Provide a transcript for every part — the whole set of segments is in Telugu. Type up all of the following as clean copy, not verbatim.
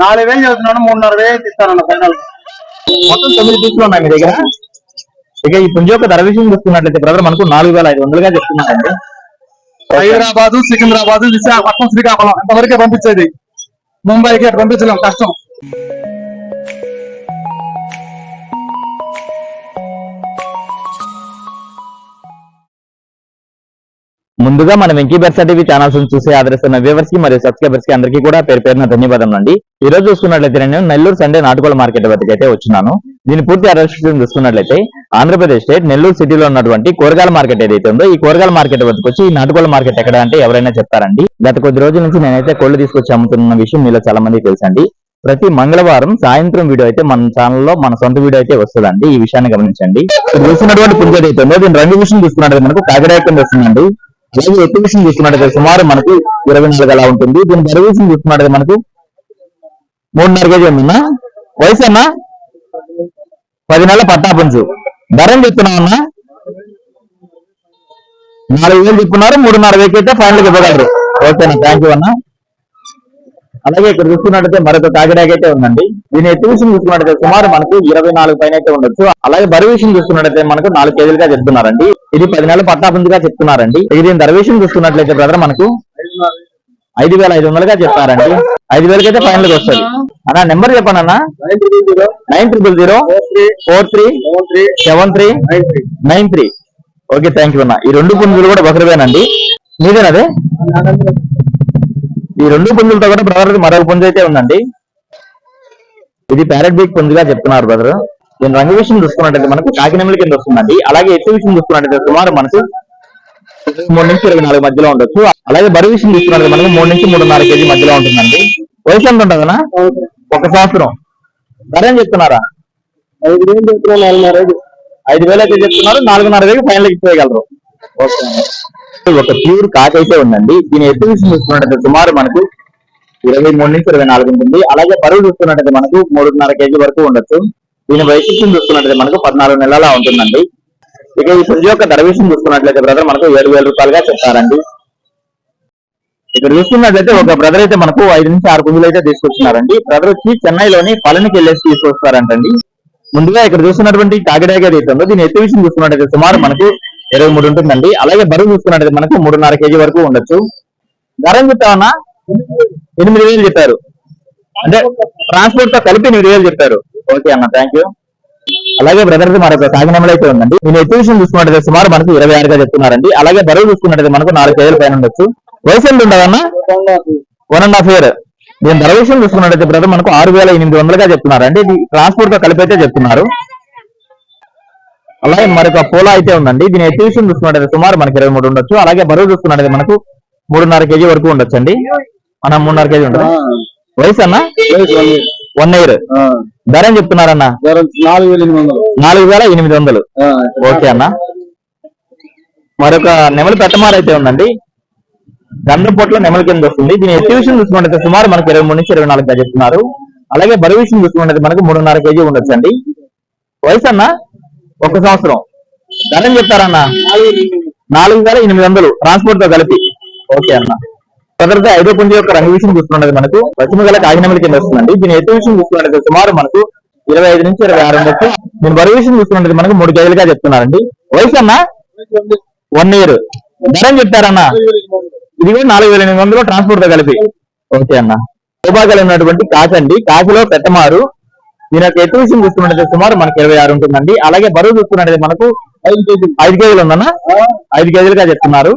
4000 చదువుతున్నాను, 3,500 ఇస్తానన్న ఫైనల్. మొత్తం 9 పీసులు ఉన్నాయి మీ దగ్గర. ఇక ఈ పుంజ యొక్క ధర విషయం చూస్తున్నట్లయితే బ్రదర్ మనకు 4,500గా చెప్తున్నారండి. హైదరాబాద్, సికింద్రాబాద్, విశాఖపట్నం, శ్రీకాకుళం ఇంతవరకే పంపించేది. ముంబైకి అటు పంపించలేం, కష్టం. ముందుగా మన వెంకీ బెర్సా టీవీ ఛానల్స్ చూసి ఆదరిస్తున్న వ్యూవర్స్ కి మరియు సబ్స్క్రైబర్స్ కి అందరికీ కూడా పేరు పేరున ధన్యవాదాలు అండి. ఈ రోజు చూసుకున్నట్లయితే నేను నెల్లూరు సండే నాటుకోళ్ల మార్కెట్ వద్దకు అయితే వచ్చినాను. దీని పూర్తి అడ్రస్ చూసుకున్నట్లయితే ఆంధ్రప్రదేశ్ స్టేట్ నెల్లూరు సిటీలో ఉన్నటువంటి కూరగాయల మార్కెట్ ఏదైతే ఉందో ఈ కూరగాయల మార్కెట్ వద్దకు వచ్చి ఈ నాటుకోళ్ల మార్కెట్ ఎక్కడ అంటే ఎవరైనా చెప్తారండి. గత కొద్ది రోజుల నుంచి నేనైతే కోళ్లు తీసుకొచ్చి అమ్ముతున్న విషయం మీలో చాలా మంది తెలుసండి. ప్రతి మంగళవారం సాయంత్రం వీడియో అయితే మన ఛానల్లో మన సొంత వీడియో అయితే వస్తుందండి. ఈ విషయాన్ని గమనించండి. చూసినటువంటి పుంజ ఏదైతే ఉందో దీని రంగు విషయం చూసుకున్నట్లయితే మనకు కాకినాడ కింద వస్తుందండి. అలాగే ఎత్తు విషయం చూసుకున్నట్లయితే సుమారు మనకు 24 అలా ఉంటుంది. దీని బరువు విషయం చూసుకున్నట్లయితే మనకు 3.5 kg ఉందన్నా. వయసు అన్నా 10 నెలల పట్టా పుంజు. ధర ఏం చెప్తున్నావు అన్నా? 4,000 చెప్తున్నారు. 3,500 అయితే ఫైనల్ ఇవ్వగలరు. ఓకేనా, థ్యాంక్ యూ అన్నా. అలాగే ఇక్కడ చూసుకున్నట్టయితే మరొక కాకిడాక్ అయితే ఉందండి. దీని ఎత్తు విషయం చూసుకున్నట్టయితే సుమారు మనకు 24 పైన అయితే ఉండొచ్చు. అలాగే బరువు విషయం చూసుకున్నట్టయితే మనకు 4 kgగా చెప్తున్నారండి. ఇది 10 నెలల పట్టాపుంజిగా చెప్తున్నారండి. దీని ధర విషయం చూసుకున్నట్లయితే బ్రదర్ మనకు 5,500గా చెప్తారండి. 5,000కి అయితే ఫైనల్ వస్తుంది అన్న. నెంబర్ చెప్పండి అన్న. 900043739393. ఓకే, థ్యాంక్ యూ అన్న. ఈ 2 పుంజులు కూడా బకరవేనండి. మీదేనదే? ఈ 2 పుంజులతో కూడా బ్రదర్ మరొక పుంజు అయితే ఉందండి. ఇది ప్యారెట్ బీక్ పుంజుగా చెప్తున్నారు బ్రదర్. దీని రంగు విషయం చూసుకున్నట్టయితే మనకు కాకినెమ్మల కింద వస్తుందండి. అలాగే ఎత్తు విషయం చూసుకున్నట్టయితే సుమారు మనకు 3 నుంచి 24 మధ్యలో ఉండొచ్చు. అలాగే బరువు విషయం చూసుకున్నట్టు మనకు 3 నుంచి 3.5 kg మధ్యలో ఉంటుందండి. వయసు ఎంత ఉంటుందన్నా? 1 సంవత్సరం. ధర ఏం చెప్తున్నారా? 5,000 చెప్తున్నారు. 5,000 అయితే చెప్తున్నారు. 4,500 ఫైనల్ ఇచ్చేయగలరు. ఓకే, ఒక ప్యూర్ కాకి అయితే ఉందండి. దీని ఎత్తు విషయం చూసుకున్నట్టయితే సుమారు మనకు 23 నుంచి 24 ఉంటుంది. అలాగే బరువు చూసుకున్నట్టయితే మనకు 3.5 kg వరకు ఉండొచ్చు. దీని వైశిష్ట్యం చూసుకున్నట్లయితే మనకు 14 నెలలా ఉంటుందండి. ఇక ఈ పుంజు యొక్క ధర విషయం చూసుకున్నట్లయితే బ్రదర్ మనకు 7,000 రూపాయలుగా చెప్తారండి. ఇక్కడ చూసుకున్నట్లయితే ఒక బ్రదర్ అయితే మనకు 5 నుంచి 6 పుంజులు అయితే తీసుకొచ్చినారండి. బ్రదర్ వచ్చి చెన్నైలోని పళనికి వెళ్ళేసి తీసుకొస్తారంటండి. ముందుగా ఇక్కడ చూస్తున్నటువంటి కాకిడాక్ ఏదైతే ఉందో దీని ఎత్తు విషయం చూసుకున్నట్టయితే సుమారు మనకు 23 ఉంటుందండి. అలాగే బరువు చూసుకున్నట్టయితే మనకు 3.5 kg వరకు ఉండొచ్చు. ధర ఏం చెప్తామన్నా? 8,000 చెప్పారు. అంటే ట్రాన్స్పోర్ట్ తో కలిపి 8,000 చెప్పారు. ఓకే అన్న, థ్యాంక్ యూ. అలాగే బ్రదర్ మరొక కాకినెమ్మలు అయితే ఉందండి. దీని ఎత్తు విషయం చూసుకున్నట్టయితే సుమారు మనకు 26గా చెప్తున్నారండి. అలాగే బరువు చూసుకున్నట్టయితే మనకు 4 kg పైన ఉండొచ్చు. వయసు ఎంత ఉండదన్నా? 1.5 year. దీని ధర విషయం చూసుకున్నట్టయితే బ్రదర్ మనకు 6,800గా చెప్తున్నారండి. ఇది ట్రాన్స్పోర్ట్ తో కలిపి అయితే చెప్తున్నారు. అలాగే మరొక పోలా అయితే ఉందండి. దీని ఎత్తు విషయం చూసుకున్నట్టయితే సుమారు మనకి 23 ఉండొచ్చు. అలాగే బరువు చూసుకున్నట్టయితే మనకు 3.5 kg వరకు ఉండొచ్చు అండి. మనం 3.5 kg ఉంటుంది. వయసు అన్న 1 year. ధర ఏం చెప్తున్నారన్న? 4,800. ఓకే అన్న. మరొక నెమలి పెట్టమారు అయితే ఉందండి. గంధం పొట్ల నెమలి కింద వస్తుంది. దీని ఎత్తు విషయం చూసుకున్నట్టయితే సుమారు మనకి 23 నుంచి 24గా చెప్తున్నారు. అలాగే బరువు విషయం చూసుకున్నట్టయితే మనకు 3.5 kg ఉండొచ్చు అండి. వయసు అన్న 1 సంవత్సరం. ధర ఏం చెప్తారన్న? 4,800 ట్రాన్స్పోర్ట్ తో కలిపి. ఓకే అన్న. ప్రదర్శన 5వ పుంజు యొక్క రంగు విషయం చూసుకున్నది మనకు పశ్చిమ గల కాకినెమ్మల కింద వస్తుందండి. దీని ఎత్తు విషయం చూసుకున్నట్టు సుమారు మనకు 25 నుంచి 26 ఉండొచ్చు. దీని బరువు విషయం చూసుకున్నట్టు మనకు 3 kgగా చెప్తున్నారండి. వయసు అన్న 1 year. ధర ఏం చెప్తారన్న? ఇది కూడా 4,800 ట్రాన్స్పోర్ట్ తో కలిపి. ఓకే అన్న. భూభాగాలు ఉన్నటువంటి కాకి అండి. కాకిలో పెట్టమారు. దీని యొక్క ఎత్తు విషయం చూసుకున్నట్టయితే సుమారు మనకి 26 ఉంటుందండి. అలాగే బరువు చూసుకున్నట్టయితే మనకు 5 kg ఉందన్న. 5 kgగా చెప్తున్నారు.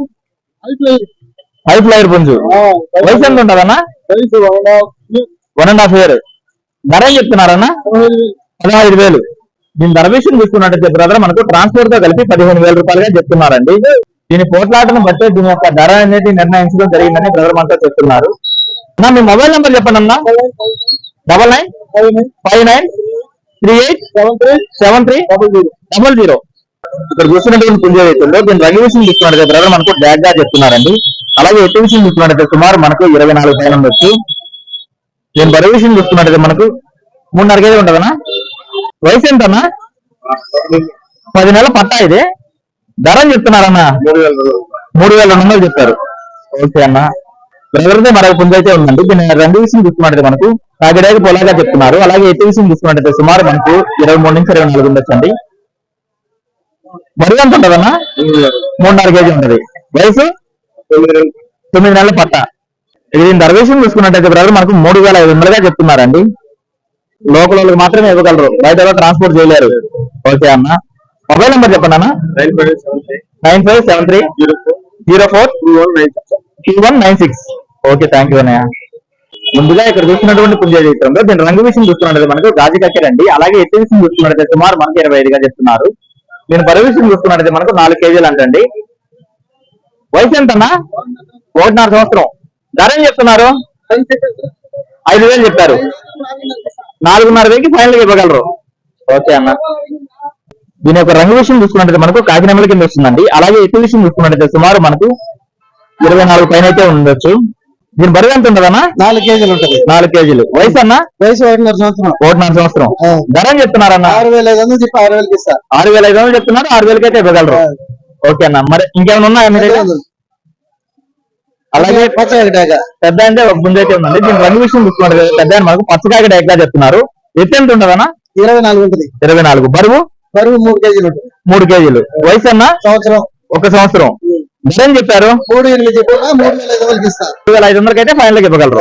5 layer పుంజు. వయసు ఎంత ఉంటుందన్న? 1.5 year. ధర ఏం చెప్తున్నారన్న? 15,000. దీని ధర విషయం చూసుకున్నట్టయితే బ్రదర్ మనకు ట్రాన్స్పోర్ట్ తో కలిపి 15,000 రూపాయలుగా చెప్తున్నారండి. దీని పోట్లాటను బట్టి దీని యొక్క ధర అనేది నిర్ణయించడం జరిగిందని బ్రదర్ మనతో చెప్తున్నారు. అన్న మీ మొబైల్ నెంబర్ చెప్పండి అన్న. 9959387300. ఇక్కడ చూస్తున్నటువంటి పుంజ ఏదైతుందో దీని రంగు విషయం చూసుకున్నట్టయితే బ్రదర్ మనకు డాగ్ గా చెప్తున్నారండి. అలాగే ఎత్తు విషయం చూసుకున్నట్టయితే సుమారు మనకు 24 పైన ఉండొచ్చు. దీని బరువు విషయం చూసుకున్నట్టయితే మనకు 3.5 kg ఉంటుందన్నా. వయసు ఎంతన్నా? 10 నెలల పట్టా ఇది. ధర చెప్తున్నారన్న? 3,200 చెప్పారు. ఓకే అన్న. బ్రదర్దే మరొక పుంజ అయితే ఉందండి. దీని రంగు విషయం చూసుకున్నట్టయితే మనకు కాకిడాకి పొలాగా చెప్తున్నారు. అలాగే ఎత్తు విషయం చూసుకున్నట్టయితే సుమారు మనకు 23 నుంచి 24 ఉండొచ్చండి. బరువు ఎంత ఉంటదన్నా? 3.5 కేజీ ఉంటది. వయసు 9 నెలల పట్ట. ఇది ధర విషయం చూసుకున్నట్టయితే బ్రదర్ మనకు 3,500గా చెప్తున్నారండి. లోకల్ వాళ్ళకి మాత్రమే ఇవ్వగలరు, బయట ఎవరు ట్రాన్స్పోర్ట్ చేయలేరు. ఓకే అన్న, మొబైల్ నెంబర్ చెప్పండి అన్న. 9573042196. ఓకే, థ్యాంక్ యూ అన్నయ్య. ముందుగా ఇక్కడ చూస్తున్నటువంటి పుంజ చిత్రంలో దీని రంగు విషయం చూసుకున్నట్టు మనకు గాజు కక్కెరండి. అలాగే ఎత్తు విషయం చూసుకున్నట్టయితే సుమారు మనకి 25గా చెప్తున్నారు. దీని బరువు విషయం చూసుకున్నట్టయితే మనకు 4 కేజీలు అంటండి. వయసు ఎంతన్నా? 1.5 సంవత్సరం. ధర ఏం చెప్తున్నారు? 5,000 చెప్పారు. 4,500కి ఫైనల్ ఇవ్వగలరు. ఓకే అన్న. దీని యొక్క రంగు విషయం చూసుకున్నట్టయితే మనకు కాకినామల కింద వస్తుందండి. అలాగే ఎత్తు విషయం చూసుకున్నట్టయితే సుమారు మనకు 24 పైన అయితే ఉండొచ్చు. దీని బరువు ఎంత ఉండదన్నా? 4 కేజీలు ఉంటుంది. 4 కేజీలు. వయసు అన్న? వయసు 1.5 సంవత్సరం. 1.5 సంవత్సరం. ధర ఏం చెప్తున్నారన్న? 6,500 చెప్పి 6,000కి ఇస్తా. 6,500 చెప్తున్నారు, 6,000కి అయితే ఇవ్వగలరు. ఓకే అన్న. మరి ఇంకేమైనా ఉన్నాయా మీ దగ్గర? అలాగే పెద్ద అంటే ఒక పుంజ అయితే ఉందండి. దీని రంగు విషయం చూసుకున్నట్టు పెద్ద మనకు పచ్చకాయ డైగా చెప్తున్నారు. ఎత్తు ఎంత ఉండదన్నా? 24 ఉంటుంది. 24. బరువు 3 కేజీలు ఉంటుంది. 3 కేజీలు. వయసు అన్న? 1 సంవత్సరం. ధర ఏం చెప్పారు? 3,800 చెప్పి 3,500కి ఇస్తా. 3,500కి అయితే ఫైనల్ ఇవ్వగలరు.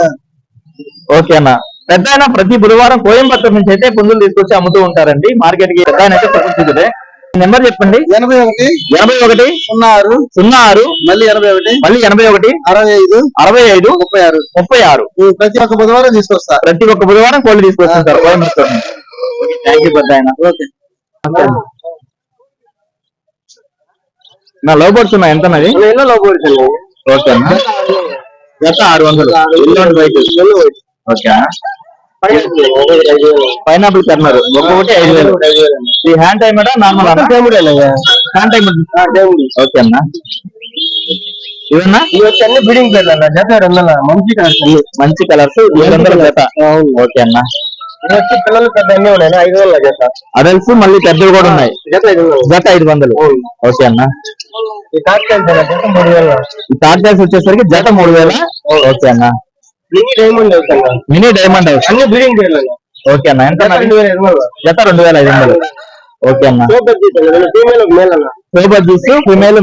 ఓకే అన్న. పెద్ద ఆయన ప్రతి బుధవారం కోయంబత్తూరు నుంచి అయితే పుంజులు తీసుకొచ్చి అమ్ముతూ ఉంటారండి మార్కెట్ కి. పెద్ద ఆయన అయితే ప్రపంచే. నెంబర్ చెప్పండి. 81 06 మళ్ళీ 81 65 36. ప్రతి ఒక్క బుధవారం తీసుకొస్తా. ప్రతి ఒక్క బుధవారం కోళ్ళు తీసుకొస్తుంటారు కోయంబత్తూరు. థ్యాంక్ యూ పెద్ద ఆయన. ఓకే. నా లవ్ బర్డ్స్ ఉన్నాయి. ఎంత ఉన్నది? ఎన్నో లవ్ బర్డ్స్ ఉన్నాయి. ఓకే అన్న. జత 600. ఓకే. పైనాపిల్ కర్నర్ ఒక్కొక్కటి 5,000. ఈ hand timer normal hand timer. Okay అన్న. ఇవన్నా ఇవి వచ్చి అన్ని బ్రీడింగ్ పేర్లు అన్న. జత 200. మంచి కలర్స్ 700 జత. ఓకే అన్న. ఇవి వచ్చి పిల్లలు పెద్ద అన్ని ఉన్నాయి. 5,000 జత. అడల్ట్స్ మళ్ళీ పెద్దవి కూడా ఉన్నాయి. జత 500. ఓకే అన్న. ఈ కాక్టైల్స్ జత 3,000. ఈ కాక్టైల్స్ వచ్చేసరికి జత 3,000. ఓకే అన్న. మినీ డైమండ్ హౌస్ అన్ని బ్రీడింగ్ పేర్లు. ఓకే అన్న. ఎంత? 2,500. జత 2,500. ఓకే అన్న. సోబర్జీస్ female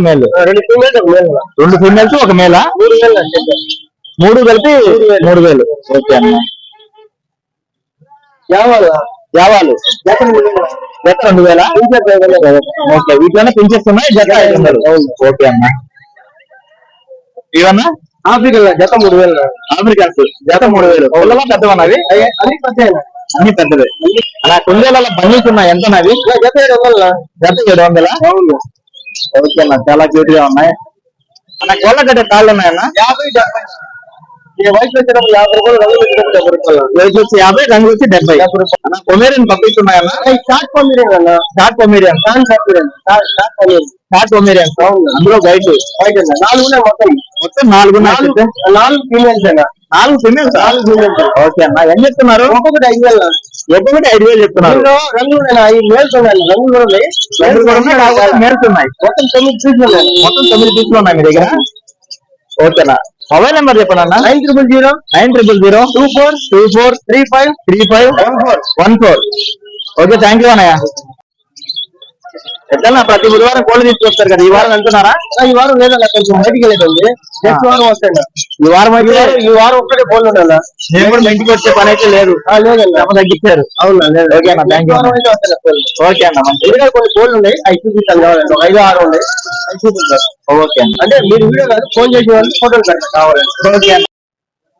male. 2 females 1 male. 2 females 1 male. 3 కలిపి 3,000. ఓకే అన్న. యావాలు జత 2,000. ఓకే. వీటిలోనే పించెస్ ఉన్నాయి. జత 500. ఓకే అన్న. ఇవన్నా ఆఫ్రికన్ జత 3,000. ఆఫ్రికన్స్ జత 3,000. ఒళ్ళలో పెద్దవన్నవి అన్ని పెద్దవి. అలా కుందేళ్ళ బండిల్స్ ఉన్నాయి. ఎంత అవి? జత 700. జత 700. ఓకే అన్న. చాలా క్యూట్ గా ఉన్నాయి. అలా కోళ్ళ కట్టే తాళ్ళు ఉన్నాయన్న? 50 70. వయసు వచ్చేటప్పుడు 50 రూపాయలు, రంగులు వచ్చేటప్పుడు 70 రూపాయలు. వయసు వచ్చి 50, రంగు వచ్చి 70. అన్న పొమేరియన్ పప్పీస్ ఉన్నాయన్న? షార్ట్ పొమేరియన్ అన్న. Short Pomeranian. Short Pomeranian. అందులో వైట్ 4 ఉన్నాయి. మొత్తం 4 ఉన్నాయి. 4 ఫీమేల్స్ అన్న. 4 ఫీమేల్స్. ఓకే అన్న. ఏం చెప్తున్నారు? ఒక్కొక్కటి 5,000. ఒక్కొక్కటి 5,000 చెప్తున్నారు. రంగులు ఉన్నాయి. 5 మేల్స్ ఉన్నాయి. రంగులు కూడా ఉన్నాయి. మేల్స్ ఉన్నాయి. మొత్తం 9 పీసులు ఉన్నాయి. మొత్తం 9 పీసులు ఉన్నాయి మీ దగ్గర. ఓకేనా. మొబైల్ నెంబర్ చెప్పండి అన్న. 9000 24 35 ఓకే. థ్యాంక్ యూ అన్నయ్య. ఎట్లా ప్రతి బుధవారం కోళ్ళు తీసుకొస్తారు కదా, ఈ వారం వెళ్తున్నారా? ఈ వారం లేదన్నా, కొంచెం బయటికి వెళ్ళేదండి. నెక్స్ట్ వారం వస్తాయి. ఈ వారం అయితే ఈ వారం ఒక్కటే కోళ్ళు ఉండాలా? నేను కూడా ఇంటికి వచ్చే పని అయితే లేదు. లేదండి, తగ్గించారు. అవునా? ఓకే అన్న. Thank you. ఓకే అన్న. ఎందుకంటే కొన్ని కోళ్ళు ఉన్నాయి, అవి చూపిస్తాను. కావాలండి 5-6 ఉన్నాయి, అవి చూపిస్తారు. ఓకే అన్న. అంటే మీరు వీడియో కాదు, ఫోన్ చేసే వాళ్ళు ఫోటోలు పెట్టండి కావాలండి. ఓకే అన్న.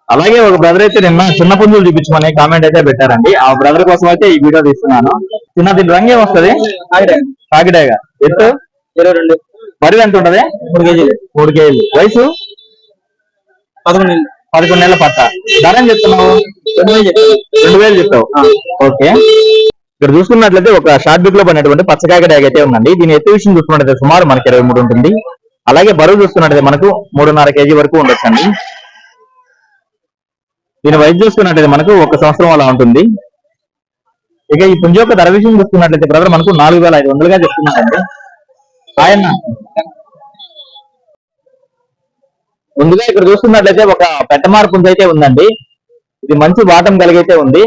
అలాగే ఒక బ్రదర్ అయితే నిన్న చిన్న పుంజులు చూపించమని కామెంట్ అయితే పెట్టారండి. ఆ బ్రదర్ కోసం అయితే ఈ వీడియో తీస్తున్నాను. చిన్న దీని రంగు ఏమొస్తుంది? కాకిడాగా. ఎత్తు 22. బరువు ఎంత ఉంటది? 3 కేజీలు. 3 కేజీలు. వయసు 11 నెలల పట్ట. ధర ఏం చెప్తున్నావు? 2,000 చెప్తావు. ఓకే. ఇక్కడ చూసుకున్నట్లయితే ఒక షార్ట్ బుక్ లో పడినటువంటి పచ్చకాకిడాగ అయితే ఉందండి. దీని ఎత్తు విషయం చూసుకున్నట్లయితే సుమారు మనకి 23 ఉంటుంది. అలాగే బరువు చూసుకున్నట్లయితే మనకు 3.5 కేజీ వరకు ఉండొచ్చండి. దీని వయసు చూసుకున్నట్లయితే మనకు 1 సంవత్సరం అలా ఉంటుంది. ఇక ఈ పుంజ యొక్క ధర విషయం చూసుకున్నట్లయితే బ్రదర్ మనకు 4,500గా చెప్తున్నారండి. ఆయన ముందుగా ఇక్కడ చూసుకున్నట్లయితే ఒక పెట్టమార్ పుంజ అయితే ఉందండి. ఇది మంచి వాటం కలిగైతే ఉంది.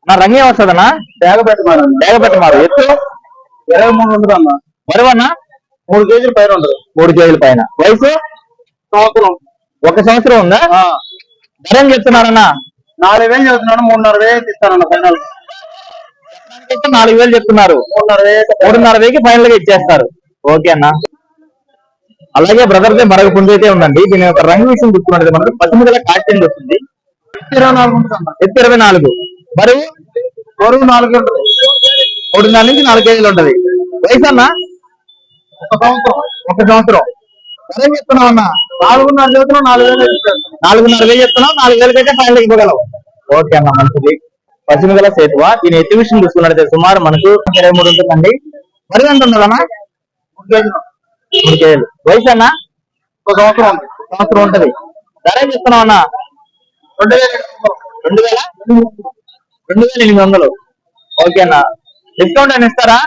నా రంగు ఏమొస్తుందన్నా? డేగపెట్టమారు. ఎత్తు 23 ఉంటుంది అన్న. బరువన్నా? 3 కేజీల పైన ఉండదు. 3 కేజీల పైన. వయసు సంవత్సరం. 1 సంవత్సరం ఉందా? ధర ఏం చెప్తున్నారన్నా? 4,000 చెబుతున్నాను, 3,500 ఇస్తానన్న ఫైనల్. 4,000 చెప్తున్నారు, 3,500 ఫైనల్ గా ఇచ్చేస్తారు. ఓకే అన్న. అలాగే బ్రదర్ మరొక పుంజు అయితే ఉందండి. దీని యొక్క రంగు విషయం చూసుకున్నట్టు మనకు 18 కాస్టింగ్ వస్తుంది. 24 ఉంటుంది అన్న. ఎత్తు 24. బరువు 4 ఉంటుంది. 3.5 నుంచి 4 కేజీలు ఉంటది. వయసు అన్న? 1 సంవత్సరం. 1 సంవత్సరం. ధర ఏం చెప్తున్నావు అన్న? 4,500 చెబుతున్నాను, 4,000 ఇస్తాను. 4,500 చెప్తున్నావు, 4,000 అయితే ఫైనల్ ఇవ్వగలవు. ఓకే అన్న, మంచిది. 18 సేతువా. దీని ఎత్తు విషయం చూసుకున్నట్లయితే సుమారు మనకు 23 ఉంటుందండి. బరువు ఎంత ఉండదన్నా? 3 కేజీలు. వయసు అన్న? 1 సంవత్సరం ఉంది. సంవత్సరం ఉంటది. ధర ఏం చెప్తున్నావు అన్న? 2,800. ఓకే అన్న. డిస్కౌంట్ అని ఇస్తారా?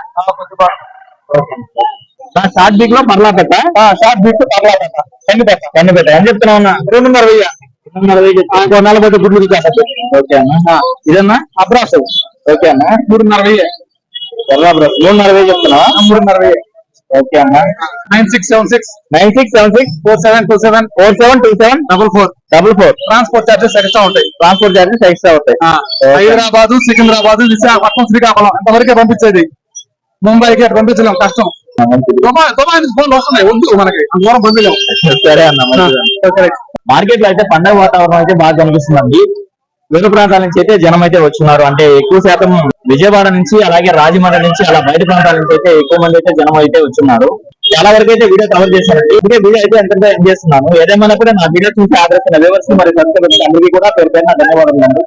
షార్ట్ బీక్ లో పర్లాపెట్ట. షార్ట్ బీక్ పర్లాపెట్ట. కందిపెట్ట. ఏం చెప్తున్నావు అన్న? 2,40. 40 గుడ్లు ఇచ్చేస్తా. ఓకే అన్న. ఇదన్నా అబ్రాస్. ఓకే అన్న. 3,40. 3,40 చెప్తున్నావా? 3,40. ఓకే అన్న. 9676 9676 4727 4727 44. ట్రాన్స్పోర్ట్ చార్జెస్ ఎక్స్ట్రా ఉంటాయి. ట్రాన్స్పోర్ట్ చార్జెస్ ఎక్స్ట్రా అవుతాయి. హైదరాబాద్, సికింద్రాబాద్, విశాఖపట్నం, శ్రీకాకుళం అంతవరకే పంపించేది. ముంబైకి అటు పంపించలేం, కష్టం. దుబాయ్ నుంచి ఫోన్లు వస్తున్నాయి, వద్దు మనకి అంత దూరం పంపించలేము. సరే అన్న. మార్కెట్ లో అయితే పండగ వాతావరణం అయితే బాగా కనిపిస్తుందండి. వేరు ప్రాంతాల నుంచి అయితే జనం అయితే వచ్చున్నారు. అంటే ఎక్కువ శాతం విజయవాడ నుంచి, అలాగే రాజమండ్రి నుంచి, అలా బయట ప్రాంతాల నుంచి అయితే ఎక్కువ మంది అయితే జనం అయితే వచ్చున్నారు. చాలా వరకు అయితే వీడియో కవర్ చేశానండి. ఇదే వీడియో అయితే ఎంతగా ఎంజాయ్ చేస్తున్నాను. ఏదేమైనా కూడా నా వీడియో చూసి ఆదరిస్తున్న వ్యూవర్స్ మరి సబ్స్క్రైబర్స్ అందరికీ కూడా పేరు పైన ధన్యవాదాలు.